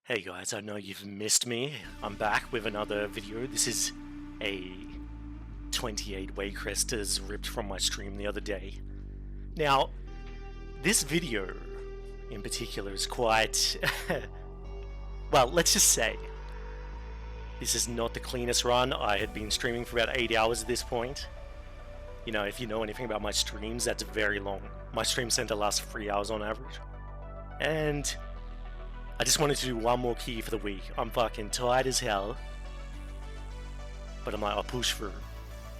Hey guys, I know you've missed me. I'm back with another video. This is a 28 waycrest ripped from my stream the other day. Now, this video in particular is quite... well, let's just say this is not the cleanest run. I had been streaming for about 8 hours at this point. You know, if you know anything about my streams, that's very long. My streams tend to last 3 hours on average. And I just wanted to do one more key for the week. I'm fucking tired as hell. But I'm like, I'll push through.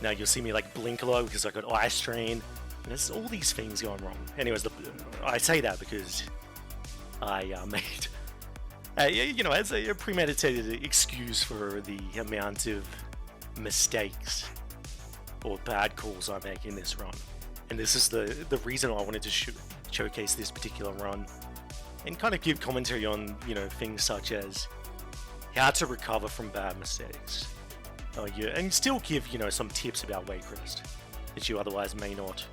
Now you'll see me like blink a lot because I got eye strain. And there's all these things going wrong. Anyways, I say that because I made, you know, as a premeditated excuse for the amount of mistakes or bad calls I make in this run. And this is the reason I wanted to showcase this particular run. And kind of give commentary on, you know, things such as how to recover from bad mistakes. And still give, you know, some tips about waycrest that you otherwise may not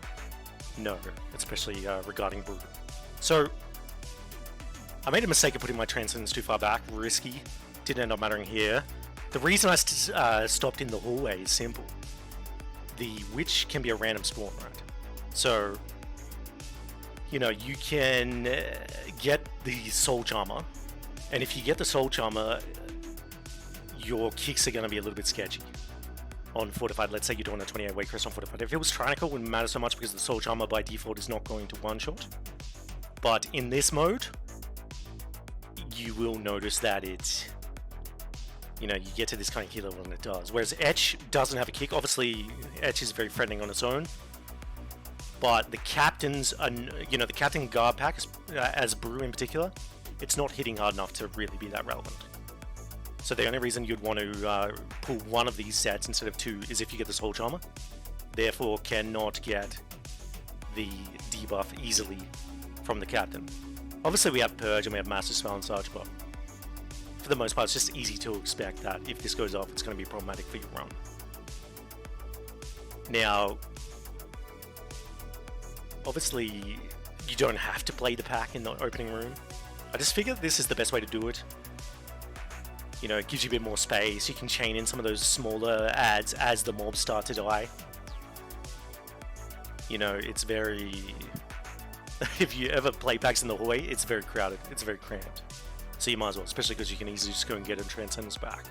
know, especially regarding brew. So, I made a mistake of putting my transcendence too far back, risky, didn't end up mattering here. The reason I stopped in the hallway is simple. The witch can be a random spawn, right? So, you know, you can get the soul charmer, and if you get the soul charmer, your kicks are going to be a little bit sketchy on fortified. Let's say you're doing a 28 waycrest on fortified. If it was tyrannical, it wouldn't matter so much because the soul charmer by default is not going to one-shot. But in this mode, you will notice that it's, you know, you get to this kind of key level and it does. Whereas Etch doesn't have a kick. Obviously, Etch is very threatening on its own. But the captain's, you know, the captain guard pack, as Brew in particular, it's not hitting hard enough to really be that relevant. So the only reason you'd want to pull one of these sets instead of two is if you get the Soul Charmer. Therefore, cannot get the debuff easily from the captain. Obviously, we have Purge and we have Master Spell and such, but for the most part, it's just easy to expect that if this goes off, it's going to be problematic for your run. Now, obviously, you don't have to play the pack in the opening room. I just figured this is the best way to do it. You know, it gives you a bit more space. You can chain in some of those smaller adds as the mobs start to die. You know, it's very... if you ever play packs in the hallway, it's very crowded. It's very cramped. So you might as well, especially because you can easily just go and get a Transcendence back.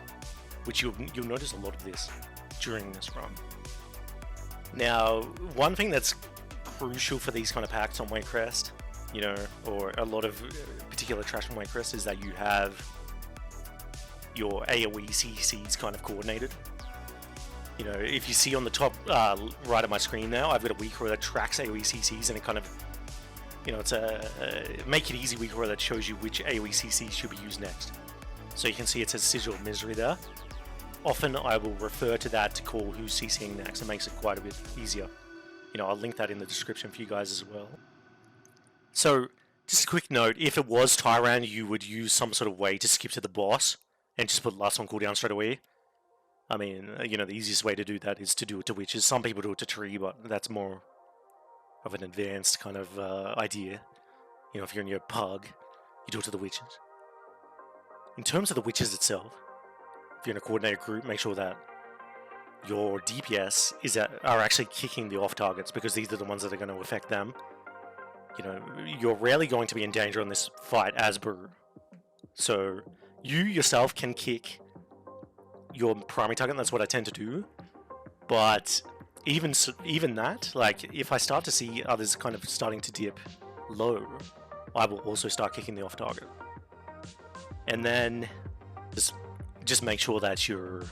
Which you'll notice a lot of this during this run. Now, one thing that's crucial for these kind of packs on waycrest, you know, or a lot of particular trash on waycrest, is that you have your AoE CCs kind of coordinated. You know, if you see on the top right of my screen now, I've got a weak that tracks AoE CCs, and it kind of, you know, it's a make it easy weak that shows you which AoE CCs should be used next. So you can see it says Sigil of Misery there. Often I will refer to that to call who's CCing next. It makes it quite a bit easier. You know, I'll link that in the description for you guys as well. So, just a quick note, if it was Tyrant, you would use some sort of way to skip to the boss and just put last on cooldown straight away. I mean, you know, the easiest way to do that is to do it to witches. Some people do it to tree, but that's more of an advanced kind of idea. You know, if you're in your pug, you do it to the witches. In terms of the witches itself, if you're in a coordinated group, make sure that your DPS are actually kicking the off targets, because these are the ones that are going to affect them. You know, you're rarely going to be in danger on this fight as Brew. So you yourself can kick your primary target, and that's what I tend to do. But even that, like, if I start to see others kind of starting to dip low, I will also start kicking the off target. And then just make sure that you're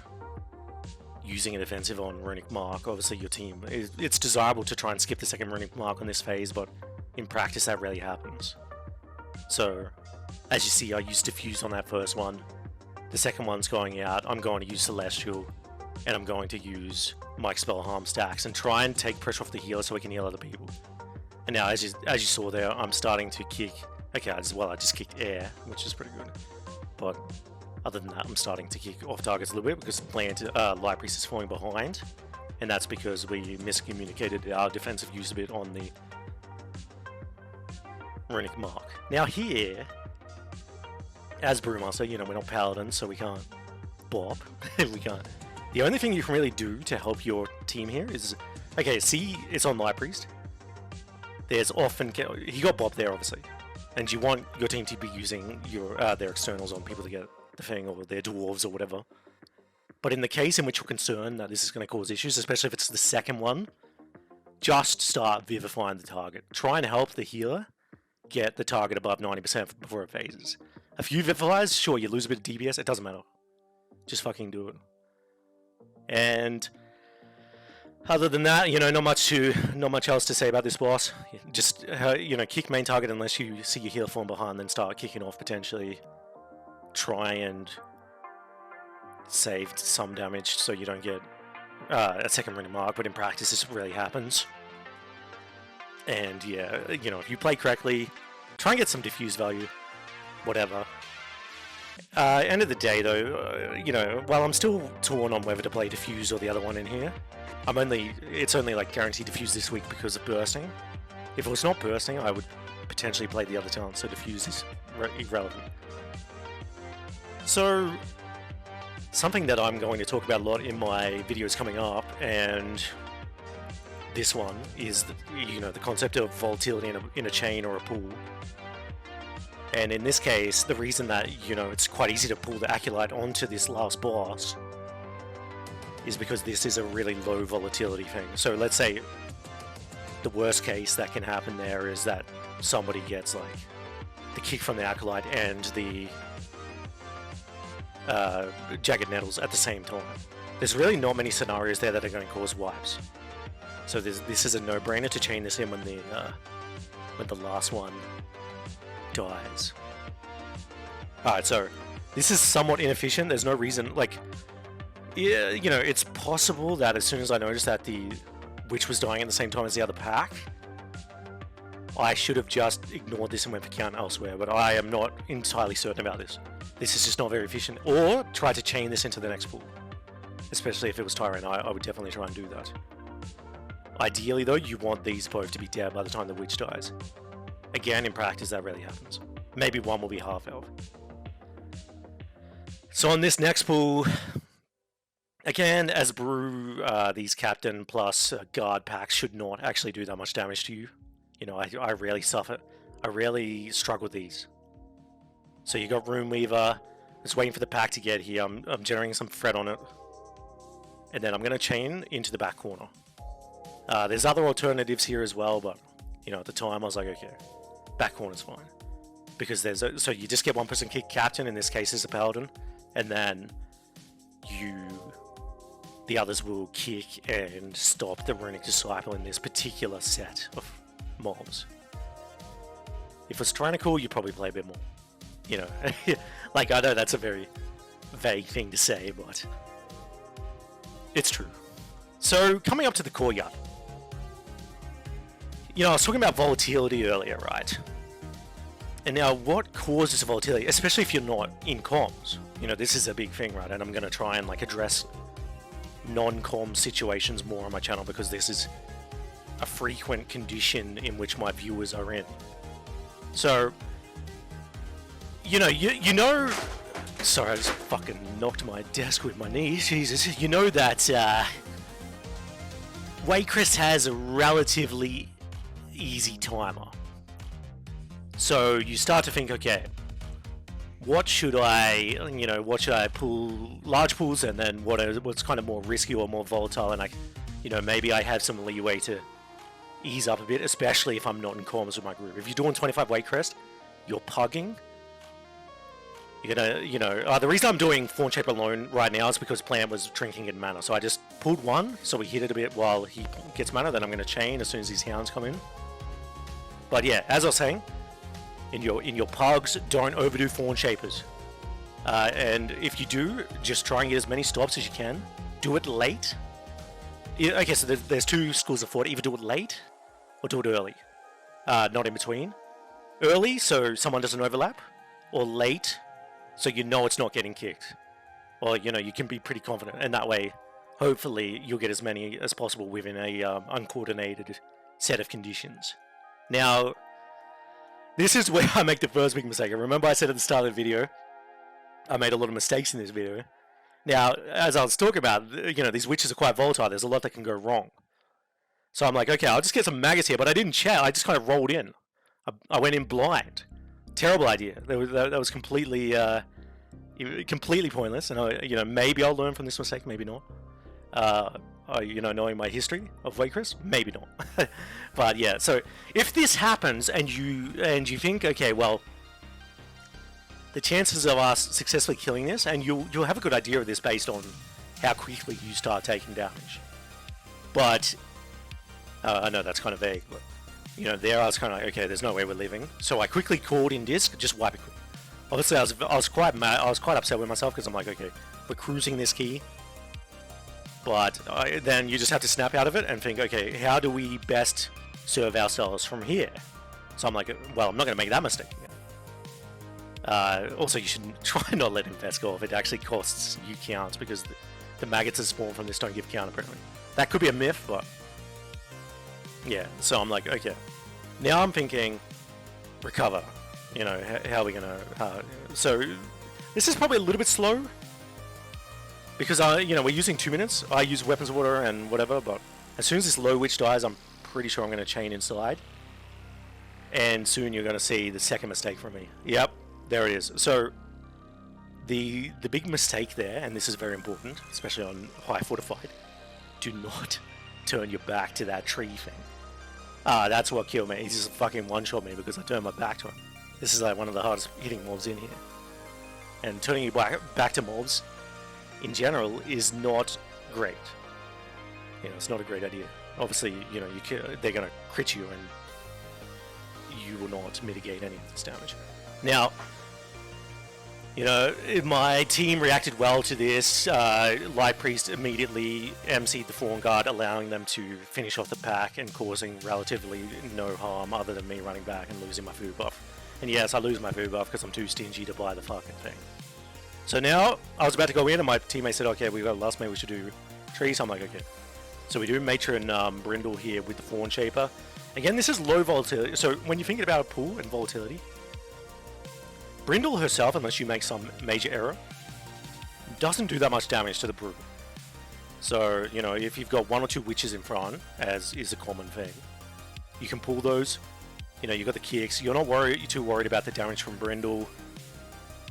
using a defensive on Runic Mark. Obviously your team, it's desirable to try and skip the second Runic Mark on this phase, but in practice that rarely happens. So, as you see, I used Diffuse on that first one. The second one's going out, I'm going to use Celestial, and I'm going to use Mike Spell Harm stacks and try and take pressure off the healer so we can heal other people. And now, as you saw there, I'm starting to kick, okay, I just kicked air, which is pretty good. But other than that, I'm starting to kick off targets a little bit because Light Priest is falling behind, and that's because we miscommunicated our defensive use a bit on the Runic Mark. Now here, as Brewmaster, you know, we're not paladins, so we can't bop. We can't. The only thing you can really do to help your team here is, okay, see, it's on Light Priest. There's often, he got bop there, obviously, and you want your team to be using your their externals on people to get the thing, or their dwarves or whatever. But in the case in which you're concerned that this is going to cause issues, especially if it's the second one, just start vivifying the target. Try and help the healer get the target above 90% before it phases. A few vivifies, sure, you lose a bit of DPS, it doesn't matter. Just fucking do it. And other than that, you know, not much else to say about this boss. Just you know, kick main target unless you see your healer form behind, then start kicking off potentially. Try and save some damage so you don't get a second ring mark, but in practice this really happens. And yeah, you know, if you play correctly, try and get some diffuse value, whatever. End of the day though, you know, while I'm still torn on whether to play diffuse or the other one in here, it's only like guaranteed diffuse this week because of bursting. If it was not bursting, I would potentially play the other talent, so diffuse is irrelevant. So, something that I'm going to talk about a lot in my videos coming up, and this one is, you know, the concept of volatility in a chain or a pool. And in this case, the reason that, you know, it's quite easy to pull the Acolyte onto this last boss is because this is a really low volatility thing. So let's say the worst case that can happen there is that somebody gets like the kick from the Acolyte and the Jagged Nettles at the same time. There's really not many scenarios there that are going to cause wipes. So this is a no-brainer to chain this in when the last one dies. Alright, so this is somewhat inefficient. There's no reason, like, yeah, you know, it's possible that as soon as I noticed that the witch was dying at the same time as the other pack, I should have just ignored this and went for count elsewhere, but I am not entirely certain about this. This is just not very efficient. Or try to chain this into the next pool. Especially if it was Tyrant, I would definitely try and do that. Ideally though, you want these both to be dead by the time the witch dies. Again, in practice that rarely happens. Maybe one will be half elf. So on this next pool, again, as brew, these captain plus guard packs should not actually do that much damage to you. You know, I rarely suffer. I rarely struggle with these. So you got Rune Weaver. Just waiting for the pack to get here. I'm generating some threat on it. And then I'm going to chain into the back corner. There's other alternatives here as well, but, you know, at the time I was like, okay, back corner's fine. Because so you just get one person kick captain, in this case is a paladin, and then the others will kick and stop the runic disciple in this particular set of mobs. If it's tyrannical, you probably play a bit more. You know, like, I know that's a very vague thing to say, but it's true. So, coming up to the Courtyard. You know, I was talking about volatility earlier, right? And now, what causes volatility, especially if you're not in comms? You know, this is a big thing, right? And I'm going to try and, like, address non-comm situations more on my channel because this is a frequent condition in which my viewers are in. So, you know, sorry, I just fucking knocked my desk with my knees, Jesus. You know that, waycrest has a relatively easy timer. So you start to think, okay, what should I pull large pools, and then what's kind of more risky or more volatile, and maybe I have some leeway to ease up a bit, especially if I'm not in comms with my group. If you're doing 25 waycrest, you're pugging. You're gonna, the reason I'm doing Fawn Shape alone right now is because Plant was drinking in mana. So I just pulled one, so we hit it a bit while he gets mana, then I'm gonna chain as soon as these hounds come in. But yeah, as I was saying, in your pugs, don't overdo Fawn Shapers. And if you do, just try and get as many stops as you can. Do it late. Okay, so there's two schools of thought. Either do it late, or do it early. Not in between. Early, so someone doesn't overlap. Or late, so you know it's not getting kicked. Or, you can be pretty confident. And that way, hopefully, you'll get as many as possible within a uncoordinated set of conditions. Now, this is where I make the first big mistake. Remember I said at the start of the video, I made a lot of mistakes in this video. Now, as I was talking about, these witches are quite volatile. There's a lot that can go wrong. So I'm like, okay, I'll just get some maggots here, but I didn't check. I just kind of rolled in. I went in blind. Terrible idea. That was completely, completely pointless. And maybe I'll learn from this mistake, maybe not. Knowing my history of waycrest, maybe not. But yeah, so if this happens and you think, okay, well, the chances of us successfully killing this, and you'll have a good idea of this based on how quickly you start taking damage. But I know that's kind of vague, but there I was kind of like, okay, there's no way we're living. So I quickly called in disc, just wipe it quick. Obviously, I was quite mad. I was quite upset with myself because I'm like, okay, we're cruising this key. But then you just have to snap out of it and think, okay, how do we best serve ourselves from here? So I'm like, well, I'm not going to make that mistake again. Also, you should try not let Infest go off. It actually costs you counts because the maggots that spawn from this don't give count, apparently. That could be a myth, but yeah. So I'm like, okay. Now I'm thinking, recover. How are we going to... So this is probably a little bit slow. Because, we're using 2 minutes. I use weapons water and whatever, but as soon as this low witch dies, I'm pretty sure I'm going to chain inside. And soon you're going to see the second mistake from me. Yep, there it is. So, the big mistake there, and this is very important, especially on high fortified, do not turn your back to that tree thing. That's what killed me. He just fucking one-shot me because I turned my back to him. This is like one of the hardest hitting mobs in here. And turning your back to mobs in general is not great. It's not a great idea. Obviously, they're going to crit you and you will not mitigate any of this damage. Now, my team reacted well to this. Light Priest immediately MC'd the Fawn Guard, allowing them to finish off the pack and causing relatively no harm other than me running back and losing my food buff. And yes, I lose my food buff because I'm too stingy to buy the fucking thing. So now, I was about to go in and my teammate said, okay, we've got a last mate, we should do trees. So I'm like, okay. So we do Matron Brindle here with the Fawn Shaper. Again, this is low volatility. So when you're thinking about a pool and volatility, Brindle herself, unless you make some major error, doesn't do that much damage to the brew. So, if you've got 1 or 2 witches in front, as is a common thing, you can pull those. You've got the kicks. You're not too worried about the damage from Brindle.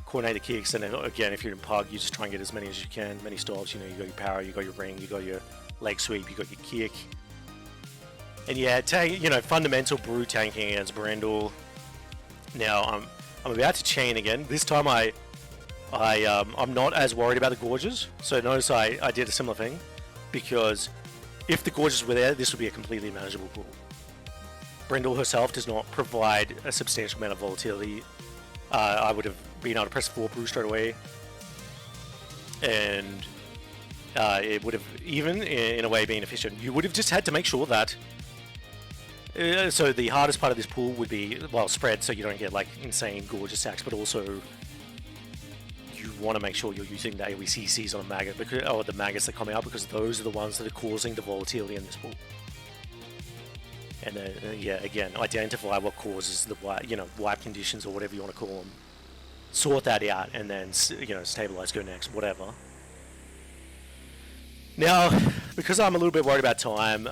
Coordinated kicks, and then again, if you're in Pug, you just try and get as many as you can. Many stops, you got your power, you got your ring, you got your leg sweep, you got your kick. And yeah, fundamental brew tanking against Brindle. Now, I'm about to chain again. This time I'm not as worried about the Gorges. So notice I did a similar thing, because if the Gorges were there, this would be a completely manageable pool. Brindle herself does not provide a substantial amount of volatility. I would have been able to press 4 brew straight away, and it would have, even in a way, been efficient. You would have just had to make sure that so the hardest part of this pool would be, well, spread, so you don't get like insane gorgeous stacks, but also you want to make sure you're using the AoE CCs on a maggot, or the maggots that come out, because those are the ones that are causing the volatility in this pool. And then, yeah, again, identify what causes the wipe conditions or whatever you want to call them. Sort that out, and then stabilize, go next, whatever. Now, because I'm a little bit worried about time,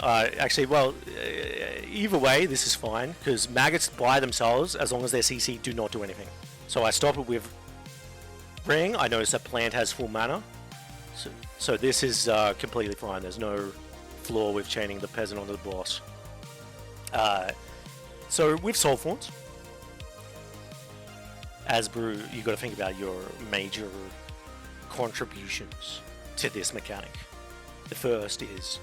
either way, this is fine, because maggots by themselves, as long as they're CC, do not do anything. So I stop it with Ring. I notice that Plant has full mana, so this is completely fine. There's no flaw with chaining the Peasant onto the boss. So with Soulthorns, as Brew, you got to think about your major contributions to this mechanic. The first is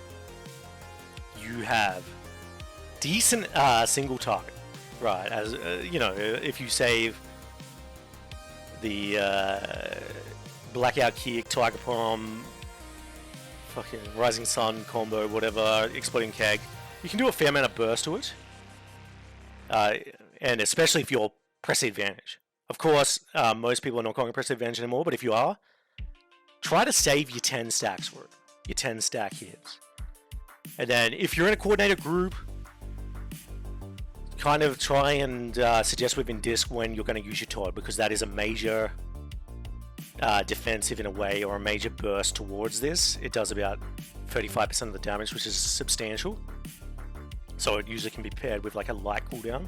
you have decent single target, right? As if you save the Blackout Kick, Tiger Palm, fucking Rising Sun combo, whatever, Exploding Keg, you can do a fair amount of burst to it, and especially if you're press advantage. Of course, most people are not calling it press advantage anymore, but if you are, try to save your 10 stacks for it. Your 10 stack hits. And then if you're in a coordinated group, kind of try and suggest within disc when you're going to use your Todd, because that is a major defensive in a way, or a major burst towards this, it does about 35% of the damage, which is substantial. So it usually can be paired with like a light cooldown.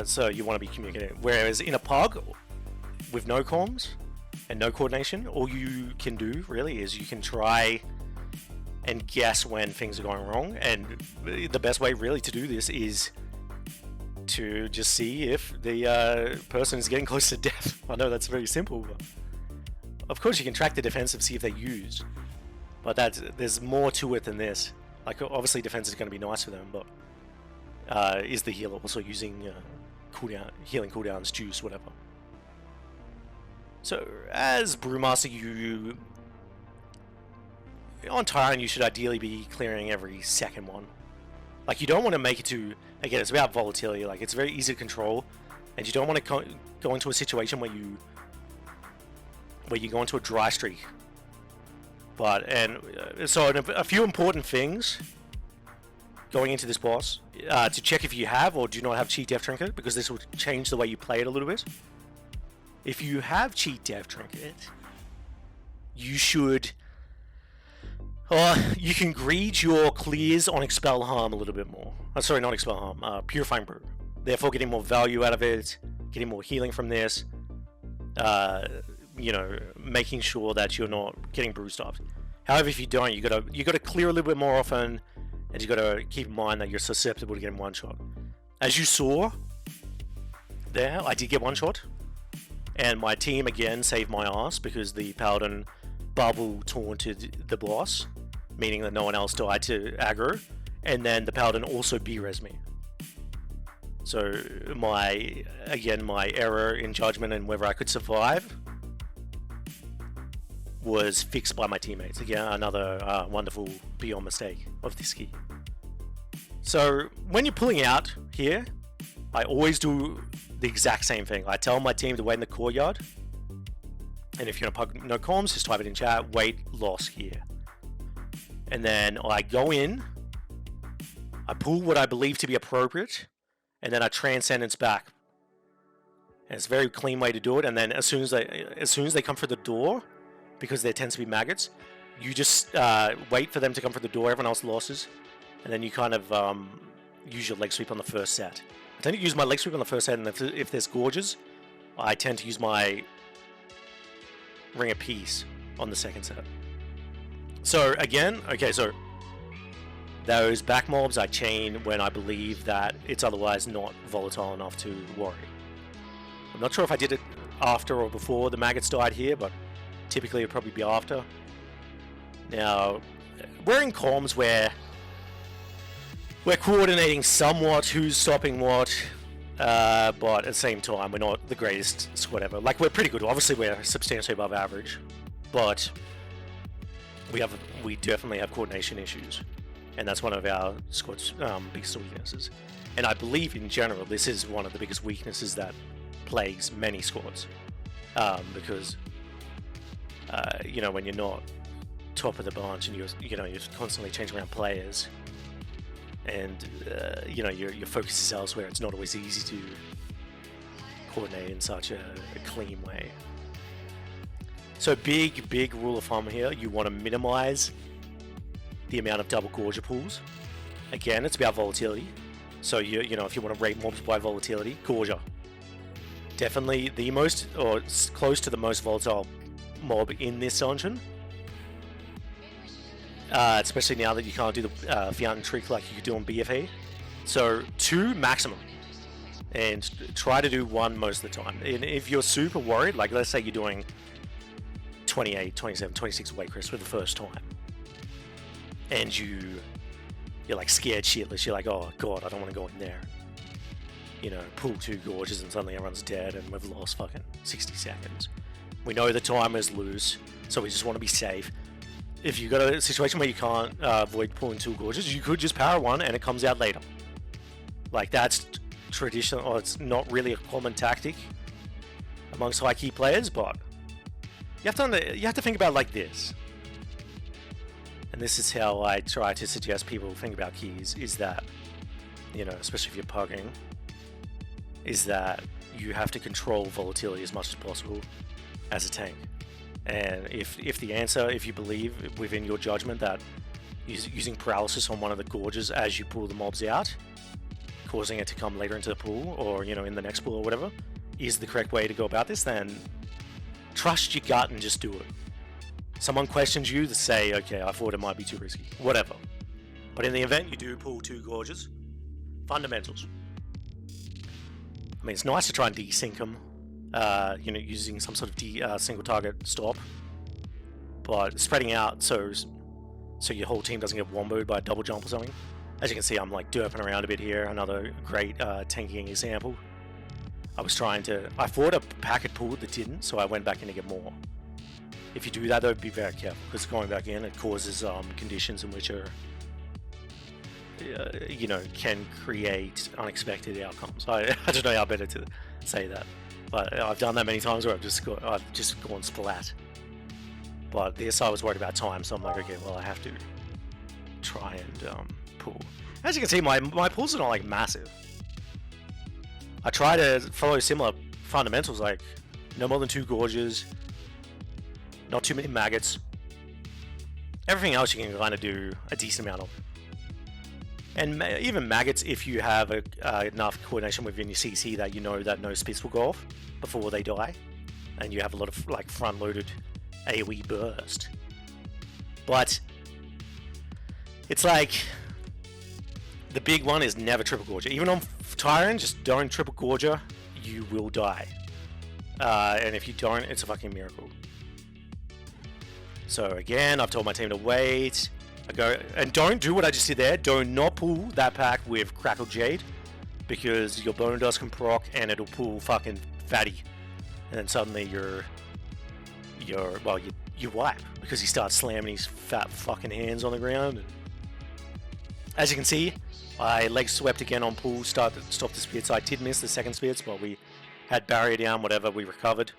So you want to be communicating. Whereas in a pug with no comms and no coordination, all you can do really is you can try and guess when things are going wrong. And the best way really to do this is to just see if the person is getting close to death. I know that's very simple, but of course you can track the defensive, see if they use. But there's more to it than this. Like, obviously defense is going to be nice for them, but is the healer also using healing cooldowns, juice, whatever. So as Brewmaster, you on Tyrant, you should ideally be clearing every second one. Like, you don't want to make it to, again, it's about volatility. Like, it's very easy to control, and you don't want to go into a situation where you go into a dry streak. So a few important things going into this boss to check if you have or do not have Cheat Death Trinket, because this will change the way you play it a little bit. If you have Cheat Death Trinket, you should, you can greed your clears on Expel Harm a little bit more. Sorry, not Expel Harm, Purifying Brew. Therefore, getting more value out of it, getting more healing from this. You know, making sure that you're not getting brew stuffed. However, if you don't, you gotta clear a little bit more often, and you gotta keep in mind that you're susceptible to getting one shot. As you saw there, I did get one shot, and my team again saved my ass because the paladin bubble taunted the boss, meaning that no one else died to aggro, and then the paladin also B-res me. So my error in judgment and whether I could survive was fixed by my teammates. Again, another wonderful Beeonn mistake of this key. So when you're pulling out here, I always do the exact same thing. I tell my team to wait in the courtyard, and if you're gonna pug no comms, just type it in chat, wait, loss here. And then I go in, I pull what I believe to be appropriate, and then I transcendence back. And it's a very clean way to do it. And then as soon as they come through the door, because there tends to be maggots, you just wait for them to come through the door, everyone else losses, and then you kind of use your leg sweep on the first set. I tend to use my leg sweep on the first set, and if there's gorges, I tend to use my Ring of Peace on the second set. So again, okay, so those back mobs I chain when I believe that it's otherwise not volatile enough to worry. I'm not sure if I did it after or before the maggots died here, but typically it'd probably be after. Now, we're in comms where we're coordinating somewhat who's stopping what, but at the same time, we're not the greatest squad ever. Like, we're pretty good. Obviously, we're substantially above average, but we definitely have coordination issues, and that's one of our squad's biggest weaknesses. And I believe, in general, this is one of the biggest weaknesses that plagues many squads, because you know, when you're not top of the bunch and you're constantly changing around players, and you know, your focus is elsewhere, it's not always easy to coordinate in such a clean way. So big rule of thumb here, you want to minimize the amount of double gorger pools. Again, it's about volatility. So you know, if you want to rate mobs by volatility, gorger. Definitely the most, or close to the most volatile mob in this dungeon. Especially now that you can't do the fountain trick like you could do on BFA. So 2 maximum, and try to do 1 most of the time. And if you're super worried, like let's say you're doing 28, 27, 26 waycrest for the first time, and you're like scared shitless, you're like, oh god, I don't want to go in there. You know, pull 2 gorges and suddenly everyone's dead and we've lost fucking 60 seconds. We know the timer's loose, so we just want to be safe. If you've got a situation where you can't avoid pulling 2 gorges, you could just power 1 and it comes out later. Like, that's traditional, or it's not really a common tactic amongst high key players, but you have to think about it like this. And this is how I try to suggest people think about keys, is that, you know, especially if you're pugging, is that you have to control volatility as much as possible as a tank. And if the answer, if you believe within your judgment that using paralysis on one of the gorges as you pull the mobs out, causing it to come later into the pool, or in the next pool or whatever, is the correct way to go about this, then trust your gut and just do it. Someone questions you to say, okay, I thought it might be too risky, whatever. But in the event you do pull 2 gorges, fundamentals. I mean, it's nice to try and desync them, using some sort of single target stop, but spreading out so your whole team doesn't get womboed by a double jump or something. As you can see, I'm like derping around a bit here. Another great tanking example. I thought a pack had pulled that didn't, so I went back in to get more. If you do that though, be very careful, because going back in, it causes conditions in which are, can create unexpected outcomes. I don't know how better to say that, but I've done that many times where I've just gone splat. But this, I was worried about time, so I'm like, okay, well, I have to try and pull. As you can see, my pulls are not like massive. I try to follow similar fundamentals, like no more than 2 gorges, not too many maggots. Everything else you can kind of do a decent amount of. And even maggots, if you have enough coordination within your CC that you know that no spits will go off before they die, and you have a lot of like front-loaded AoE burst. But it's like the big one is never triple gorger. Even on Tyrant, just don't triple gorger, you will die. And if you don't, it's a fucking miracle. So again, I've told my team to wait. I go and don't do what I just did there. Do not pull that pack with Crackled Jade, because your Bone Dust can proc and it'll pull fucking fatty, and then suddenly you wipe because he starts slamming his fat fucking hands on the ground. And as you can see, I leg swept again on pull, stop the spits. I did miss the second spits, but we had barrier down, whatever, we recovered.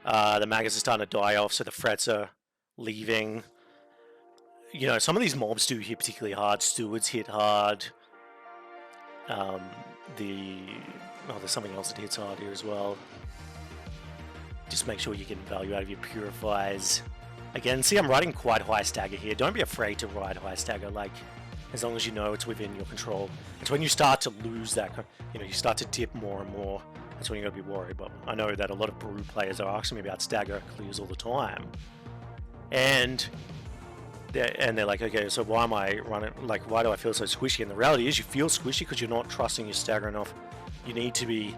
The maggots are starting to die off, so the frets are leaving. Some of these mobs do hit particularly hard. Stewards hit hard. There's something else that hits hard here as well. Just make sure you get value out of your purifiers. Again, see, I'm riding quite high stagger here. Don't be afraid to ride high stagger, like, as long as you know it's within your control. It's when you start to lose that, you start to dip more and more, that's when you got to be worried. But I know that a lot of Brew players are asking me about stagger clears all the time. And they're like, okay, so why am I running, like, why do I feel so squishy? And the reality is you feel squishy because you're not trusting your stagger enough. You need to be,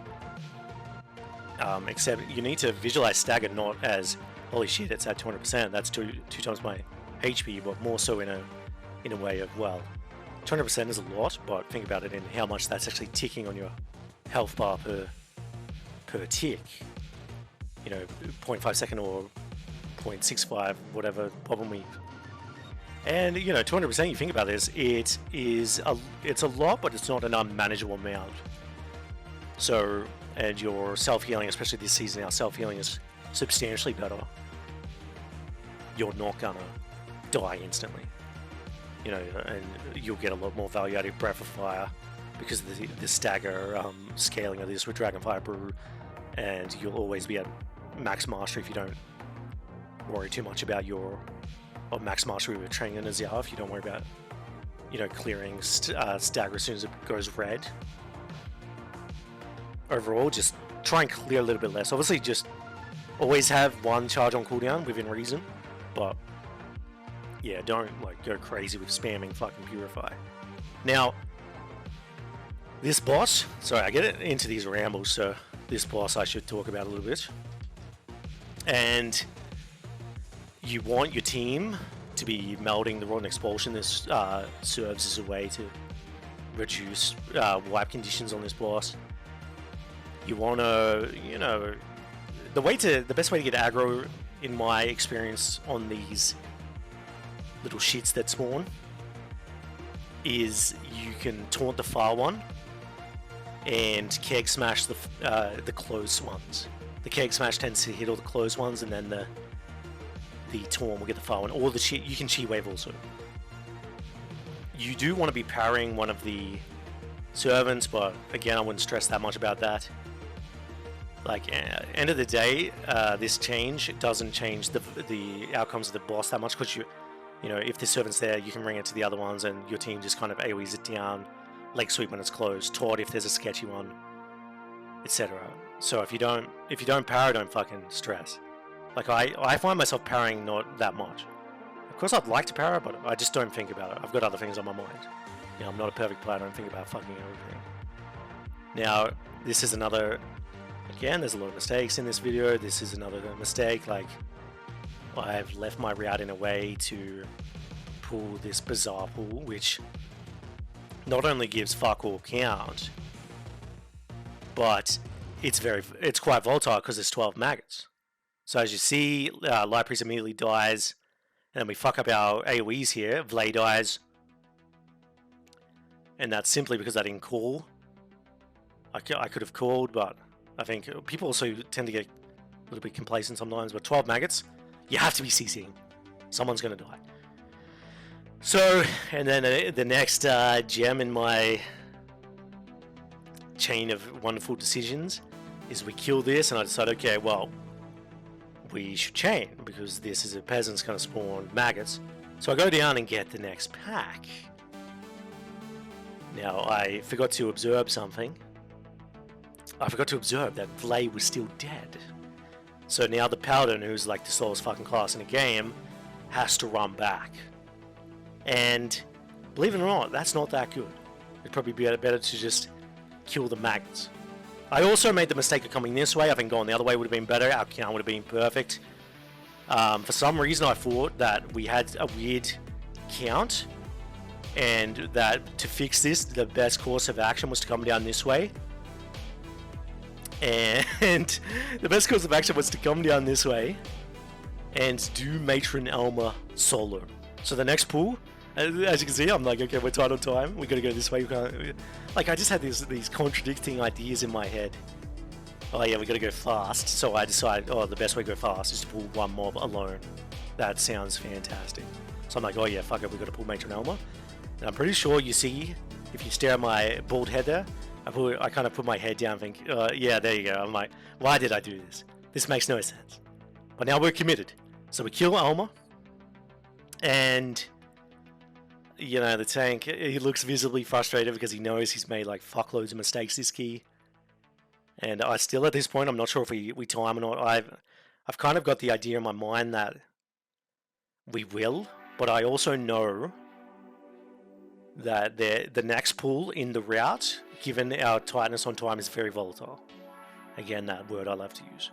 you need to visualize stagger not as, holy shit, it's at 200%, that's two times my HP, but more so in a way of, well, 200% is a lot, but think about it in how much that's actually ticking on your health bar per tick. 0.5 second or 0.65, whatever problem we. And 200%. You think about this, it's a lot, but it's not an unmanageable amount. So, and your self-healing, especially this season, our self-healing is substantially better. You're not gonna die instantly, and you'll get a lot more value out of your Breath of Fire because of the stagger scaling of this with Dragonfire Brew, and you'll always be at max mastery if you don't worry too much about your max mastery with training in Azia. If you don't worry about clearing stagger as soon as it goes red. Overall, just try and clear a little bit less. Obviously, just always have one charge on cooldown within reason, but yeah, don't go crazy with spamming fucking Purify. Now, this boss, sorry, I get into these rambles, so this boss I should talk about a little bit. And you want your team to be melding the Rotten Expulsion. This serves as a way to reduce wipe conditions on this boss. You want to, the best way to get aggro, in my experience, on these little shits that spawn, is you can taunt the far one and keg smash the close ones. The keg smash tends to hit all the close ones, and then the taunt will get the far one. Or you can chi wave also. You do want to be parrying one of the servants, but again, I wouldn't stress that much about that. Like, end of the day, this change doesn't change the outcomes of the boss that much, because you know, if the servant's there, you can bring it to the other ones, and your team just kind of AoEs it down, leg sweep when it's closed, taunt if there's a sketchy one, etc. So if you don't power, don't fucking stress. Like, I find myself powering not that much. Of course I'd like to power, but I just don't think about it. I've got other things on my mind. You know, I'm not a perfect player, I don't think about fucking everything. Now, this is another, again, there's a lot of mistakes in this video. This is another mistake. Like, I've left my route in a way to pull this bizarre pull, which not only gives fuck all count, but it's quite volatile because there's 12 maggots. So as you see, Light Priest immediately dies, and then we fuck up our AoEs here. Vlay dies, and that's simply because I didn't call. I could have called, but I think people also tend to get a little bit complacent sometimes. But 12 maggots, you have to be CCing. Someone's going to die. So, and then the next gem in my chain of wonderful decisions is we kill this, and I decide, okay, well, we should chain, because this is a peasant's going to spawn maggots. So I go down and get the next pack. Now, I forgot to observe something. I forgot to observe that Vlay was still dead. So now the Paladin, who's like the slowest fucking class in the game, has to run back. And believe it or not, that's not that good. It'd probably be better to just kill the maggots. I also made the mistake of coming this way. I think going the other way would have been better. Our count would have been perfect. For some reason, I thought that we had a weird count, and that to fix this, the best course of action was to come down this way. And the best course of action was to come down this way and do Matron Alma solo. So the next pull, as you can see, I'm like, okay, we're tight on time. We gotta go this way. We can't, like, I just had these contradicting ideas in my head. Oh yeah, we gotta go fast. So I decided, oh, the best way to go fast is to pull one mob alone. That sounds fantastic. So I'm like, oh yeah, fuck it, we gotta pull Matron Alma. And I'm pretty sure you see, if you stare at my bald head there, I kind of put my head down and think, yeah, there you go. I'm like, why did I do this? This makes no sense. But now we're committed. So we kill Alma. And, you know, the tank, he looks visibly frustrated because he knows he's made like fuckloads of mistakes this key. And I still, at this point, I'm not sure if we time or not. I've kind of got the idea in my mind that we will. But I also know that the next pull in the route, given our tightness on time, is very volatile. Again, that word I love to use.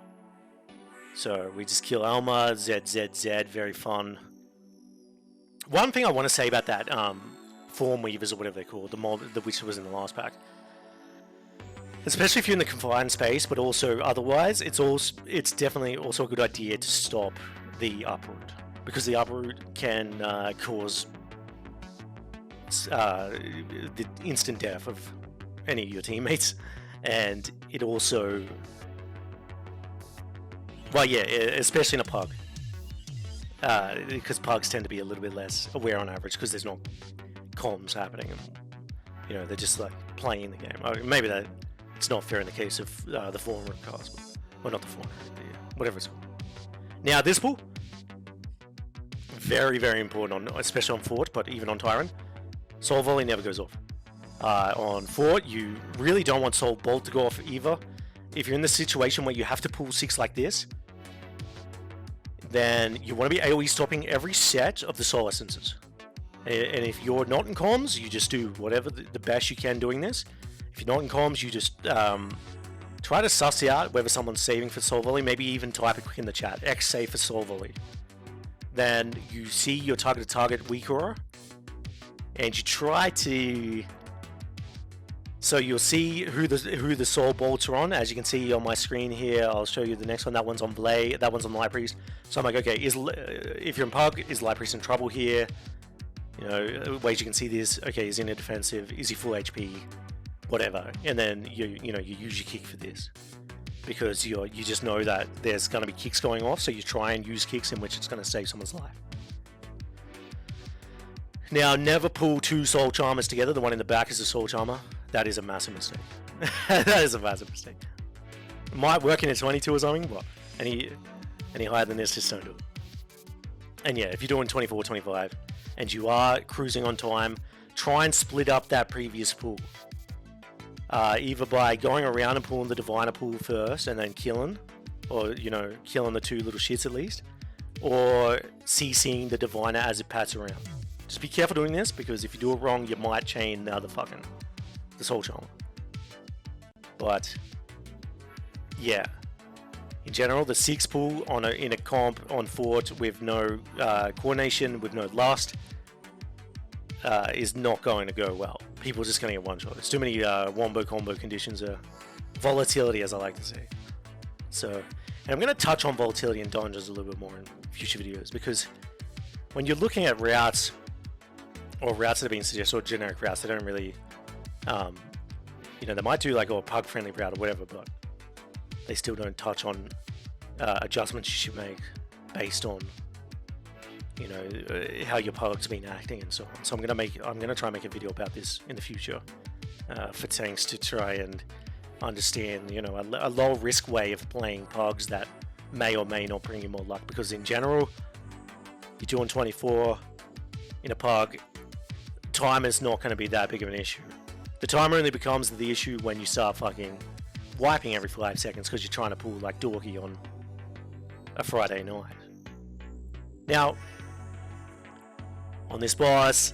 So we just kill Alma, ZZZ, very fun. One thing I want to say about that Form Weavers, or whatever they're called, the mob which was in the last pack, especially if you're in the confined space, but also otherwise, it's definitely also a good idea to stop the uproot, because the uproot can cause the instant death of any of your teammates, and it also, well, yeah, especially in a pug, because pugs tend to be a little bit less aware on average because there's no comms happening, and, you know, they're just like playing the game. Maybe that it's not fair in the case of the Fallen cast, well, not the Fallen, whatever it's called. Now this pull, very, very important, especially on Fort, but even on Tyrant. Soul Volley never goes off. On Fort, you really don't want Soul Bolt to go off either. If you're in the situation where you have to pull 6 like this, then you want to be AoE stopping every set of the Soul Essences. And if you're not in comms, you just do whatever the best you can doing this. If you're not in comms, you just try to suss out whether someone's saving for Soul Volley. Maybe even type it quick in the chat, X save for Soul Volley. Then you see your target weaker, and you try to, so you'll see who the soul bolts are on. As you can see on my screen here, I'll show you the next one. That one's on Vlay, that one's on Light Priest. So I'm like, okay, if you're in Pug, is Light Priest in trouble here? You know, ways you can see this. Okay, is he in a defensive? Is he full HP? Whatever. And then you use your kick for this, because you just know that there's going to be kicks going off. So you try and use kicks in which it's going to save someone's life. Now, never pull 2 Soul Charmers together. The one in the back is a Soul Charmer. That is a massive mistake. That is a massive mistake. It might work in a 22 or something, but any higher than this, just don't do it. And yeah, if you're doing 24, 25, and you are cruising on time, try and split up that previous pool. Either by going around and pulling the diviner pool first and then killing, or killing the two little shits at least, or CCing the diviner as it pats around. Just be careful doing this, because if you do it wrong, you might chain the soul charm. But yeah, in general, the 6 pull in a comp on fort with no coordination, with no lust, is not going to go well. People are just going to get one shot. There's too many wombo combo conditions, volatility, as I like to say. So, and I'm going to touch on volatility and dungeons a little bit more in future videos, because when you're looking at routes, or routes that have been suggested, or generic routes, they don't really, they might do like a pug friendly route or whatever, but they still don't touch on adjustments you should make based on how your pug's been acting and so on. So I'm gonna try and make a video about this in the future for tanks to try and understand a low risk way of playing pugs that may or may not bring you more luck, because in general, you're doing 24 in a pug, time is not going to be that big of an issue. The timer only becomes the issue when you start fucking wiping every 5 seconds because you're trying to pull like Dorky on a Friday night. Now, on this boss,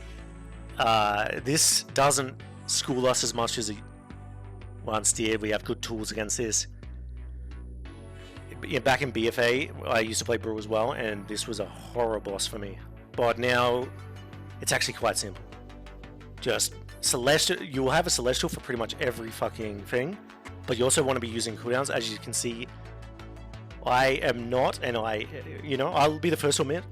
this doesn't school us as much as it once did. We have good tools against this. Back in BFA, I used to play Brew as well, and this was a horror boss for me. But now, it's actually quite simple. Just Celestial, you'll have a Celestial for pretty much every fucking thing, but you also want to be using cooldowns. As you can see, I am not, and I'll be the first to admit.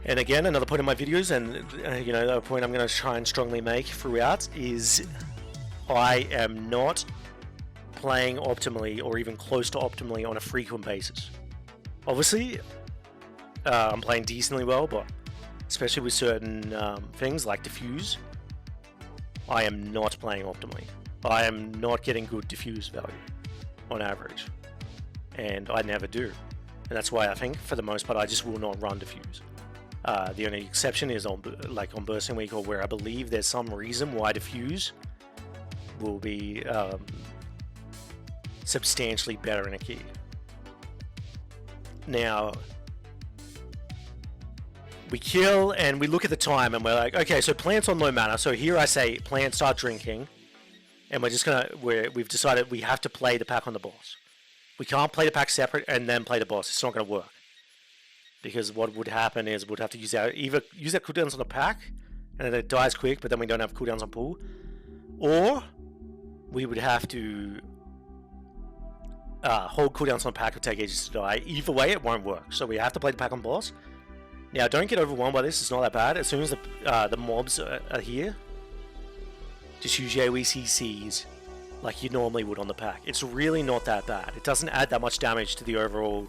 And again, another point in my videos, and a point I'm going to try and strongly make throughout, is I am not playing optimally or even close to optimally on a frequent basis. Obviously, I'm playing decently well, but especially with certain things like diffuse, I am not playing optimally. I am not getting good diffuse value on average, and I never do. And that's why I think, for the most part, I just will not run diffuse. The only exception is on bursting week, or where I believe there's some reason why diffuse will be substantially better in a key. Now, we kill and we look at the time and we're like, okay, so plants on low mana. So here I say plants start drinking, and we've decided we have to play the pack on the boss. We can't play the pack separate and then play the boss. It's not going to work, because what would happen is we'd have to use our cooldowns on the pack, and then it dies quick, but then we don't have cooldowns on pool, or we would have to hold cooldowns on the pack or take ages to die. Either way, it won't work. So we have to play the pack on boss. Now, don't get overwhelmed by this. It's not that bad. As soon as the mobs are here, just use your AOE like you normally would on the pack. It's really not that bad. It doesn't add that much damage to the overall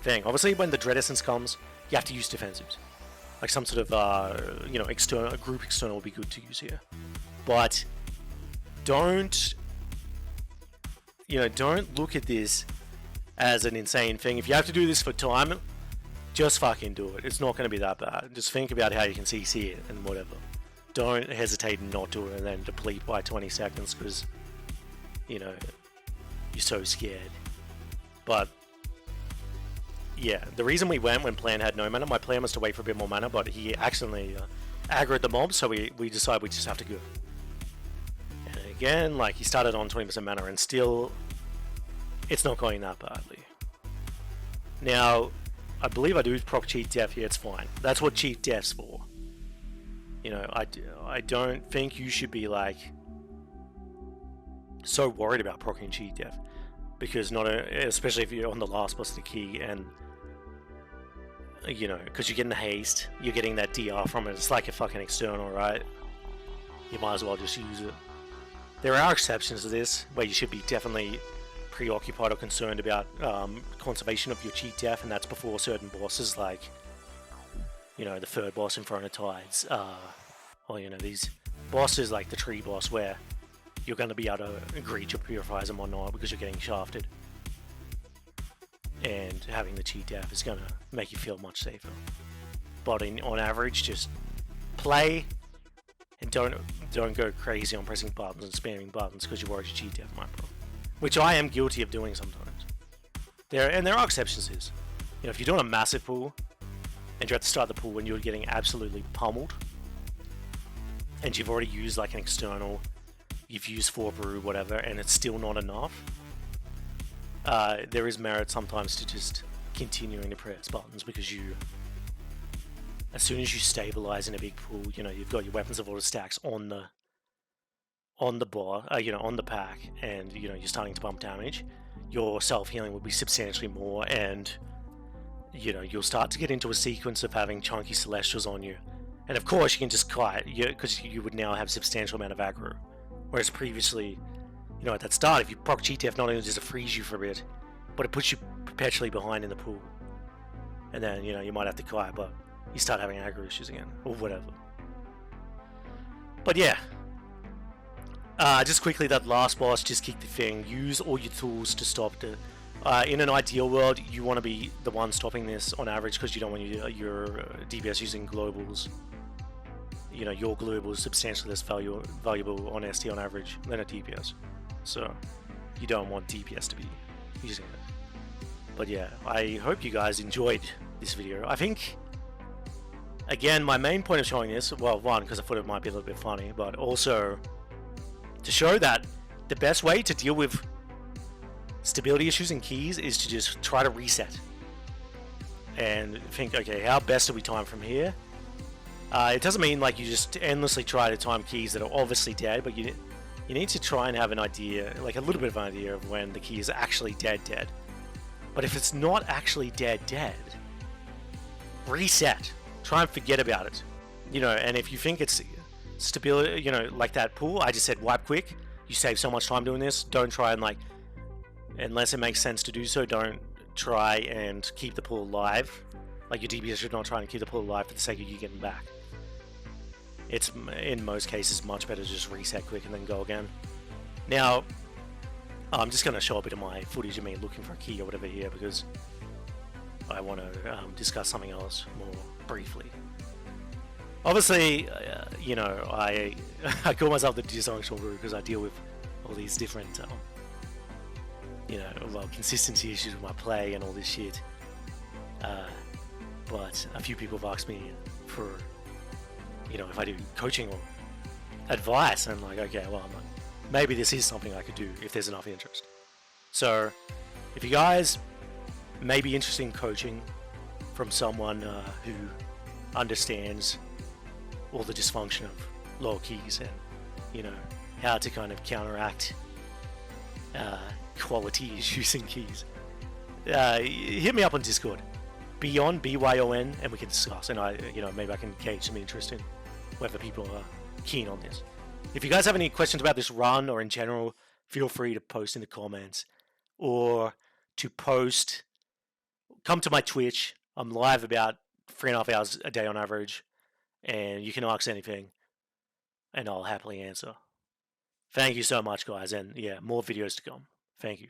thing. Obviously, when the Dread Essence comes, you have to use defensives. Like some sort of, a group external would be good to use here. But don't look at this as an insane thing. If you have to do this for time, just fucking do it. It's not going to be that bad. Just think about how you can CC it and whatever. Don't hesitate and not do it and then deplete by 20 seconds because, you're so scared. But, yeah, the reason we went when plan had no mana, my plan was to wait for a bit more mana, but he accidentally aggroed the mob, so we decided we just have to go. And again, he started on 20% mana and still, it's not going that badly. Now, I believe I do proc cheat death here, it's fine. That's what cheat death's for. I don't think you should be so worried about proccing cheat death, because especially if you're on the last boss of the key, and because you're getting the haste, you're getting that DR from it. It's like a fucking external, right? You might as well just use it. There are exceptions to this where you should be definitely preoccupied or concerned about conservation of your cheat death, and that's before certain bosses like the third boss in Throne of Tides, or these bosses like the tree boss, where you're going to be able to greet your purifiers and whatnot because you're getting shafted. And having the cheat death is going to make you feel much safer. But on average, just play and don't go crazy on pressing buttons and spamming buttons because you're worried your cheat death might blow. Which I am guilty of doing sometimes. There are exceptions to this. You know, if you're doing a massive pool and you're at the start of the pool when you're getting absolutely pummeled and you've already used like an external, you've used 4 brew, whatever, and it's still not enough, there is merit sometimes to just continuing to press buttons because as soon as you stabilize in a big pool, you know, you've got your weapons of order stacks on the bar, on the pack, and you know you're starting to bump damage. Your self-healing will be substantially more, and you know you'll start to get into a sequence of having chunky celestials on you, and of course you can just kite, because you would now have substantial amount of aggro, whereas previously, you know, at that start, if you proc cheat death, not only does it freeze you for a bit, but it puts you perpetually behind in the pool, and then you know you might have to kite, but you start having aggro issues again, or whatever. But yeah. Just quickly, that last boss, just kick the thing. Use all your tools to stop it. In an ideal world, you want to be the one stopping this on average because you don't want your DPS using globals. You know, your global is substantially less valuable on SD on average than a DPS. So, you don't want DPS to be using it. But yeah, I hope you guys enjoyed this video. I think, again, my main point of showing this, well, one, because I thought it might be a little bit funny, but also to show that the best way to deal with stability issues in keys is to just try to reset and think, okay, how best do we time from here? It doesn't mean like you just endlessly try to time keys that are obviously dead, but you need to try and have an idea, like a little bit of an idea of when the key is actually dead. But if it's not actually dead, reset. Try and forget about it. You know, and if you think it's stability, you know, like that pool, I just said wipe quick. You save so much time doing this. Don't try and, like, unless it makes sense to do so, don't try and keep the pool alive. Like, your DPS should not try and keep the pool alive for the sake of you getting back. It's, in most cases, much better to just reset quick and then go again. Now, I'm just going to show a bit of my footage of me looking for a key or whatever here because I want to discuss something else more briefly. Obviously, you know, I call myself the dysfunctional brewer because I deal with all these different, you know, well, consistency issues with my play and all this shit. But a few people have asked me for, you know, if I do coaching or advice, and I'm like, okay, well, maybe this is something I could do if there's enough interest. So, if you guys may be interested in coaching from someone who understands all the dysfunction of low keys and, you know, how to kind of counteract quality issues in keys, hit me up on Discord, Beeonn, B-Y-O-N, and we can discuss, and you know, maybe I can gauge some interest in whether people are keen on this. If you guys have any questions about this run or in general, feel free to post in the comments or to come to my Twitch. I'm live about 3.5 hours a day on average, and you can ask anything, and I'll happily answer. Thank you so much, guys, and yeah, more videos to come. Thank you.